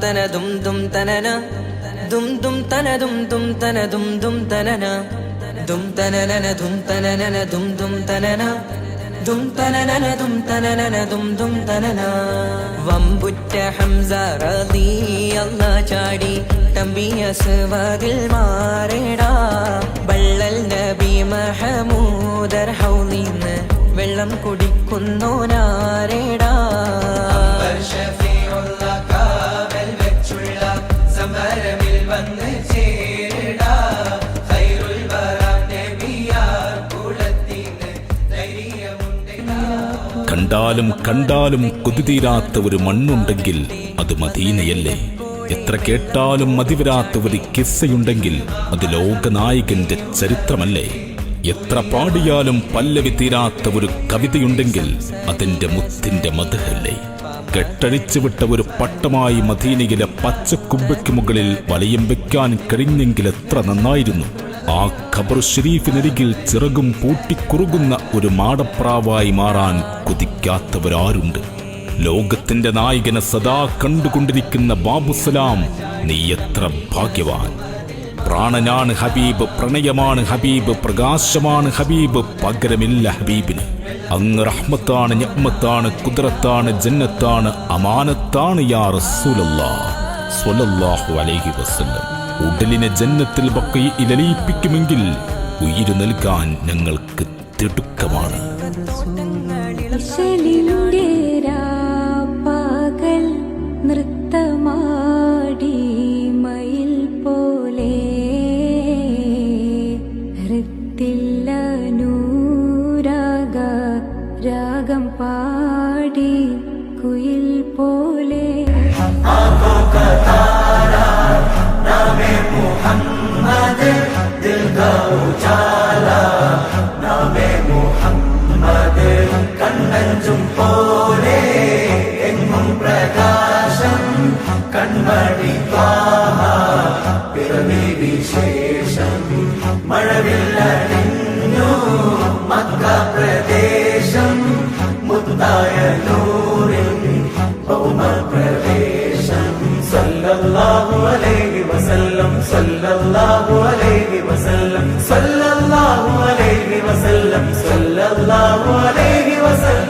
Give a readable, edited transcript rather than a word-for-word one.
തന ദും ദും തനന ദും ദും തന ദും ദും തന ദും ദും തനന ദും തനനന ദും തനനന ദും ദും തനന ദും തനനന ദും തനനന ദും ദും തനന. വമ്പുറ്റ ഹംസ റളിയല്ലാഹു ചാടി തമ്പിയ സ്വാദിൽ മാറേടാ. ബള്ളൽ നബി മഹമൂദർ ഹൗലിന്ന് വെള്ളം കുടിക്കുന്നോനാരേടാ. കണ്ടാലും കണ്ടാലും കൊതിതീരാത്ത ഒരു മണ്ണുണ്ടെങ്കിൽ അത് മദീനയല്ലേ. എത്ര കേട്ടാലും മതിവരാത്ത ഒരു കിസ്സയുണ്ടെങ്കിൽ അത് ലോകനായകന്റെ ചരിത്രമല്ലേ. എത്ര പാടിയാലും പല്ലവി തീരാത്ത ഒരു കവിതയുണ്ടെങ്കിൽ അതിന്റെ മുത്തിന്റെ മദ്ഹല്ലേ. കെട്ടഴിച്ചു വിട്ട ഒരു പട്ടമായി മദീനയിലെ പച്ചക്കുമ്പയ്ക്ക് മുകളിൽ വലയം വെക്കാൻ കഴിഞ്ഞെങ്കിൽ എത്ര നന്നായിരുന്നു. ആ ഖബർ ഷരീഫിനരികിൽ ചിറകും പൂട്ടിക്കുറുകുന്ന ഒരു മാടപ്രാവായി മാറാൻ കൊതിക്കാത്തവരാരുണ്ട്? ലോകത്തിന്റെ നായകനെ സദാ കണ്ടുകൊണ്ടിരിക്കുന്ന ബാബുസലാം, നീ എത്ര ഭാഗ്യവാൻ. പ്രാണനാണ് ഹബീബ്, പ്രണയമാണ് ഹബീബ്, പ്രകാശമാണ് ഹബീബ്, പകരമില്ല ഹബീബിന്. അങ്ങ് റഹ്മത്താണ്, നിഅ്മത്താണ്, ഖുദ്റത്താണ്, ജന്നത്താണ്, അമാനത്താണ് യാ റസൂലല്ലാഹ് സ്വല്ലല്ലാഹു അലൈഹി വസല്ലം. ഉടലിനെ ജന്നത്തിൽ ബഖീഇൽ അലിയിപ്പിക്കുമെങ്കിൽ ഉയിര് നൽകാൻ ഞങ്ങൾക്ക് തിടുക്കമാണ്. നൃത്തമാടി മയിൽ പോലെ ഹൃത്തില്ല നൂരാഗ രാഗം പാടി കുയിൽ പോലെ. കണ്ണഞ്ചും പോലെ എങ്ങും പ്രകാശം കൺമണി പിറവി വിശേഷം മഴവില്ലണിഞ്ഞു മക്ക പ്രദേശം മുത്തായ നൂറിൻ ഭൗമ പ്രവേശം. സല്ലല്ലാഹു അലൈഹി വസല്ലം സല്ലല്ലാഹു അലൈഹി വസല്ലം സല്ലല്ലാഹു അലൈഹി വസല്ലം സല്ലല്ലാഹു അലൈഹി വസല്ലം.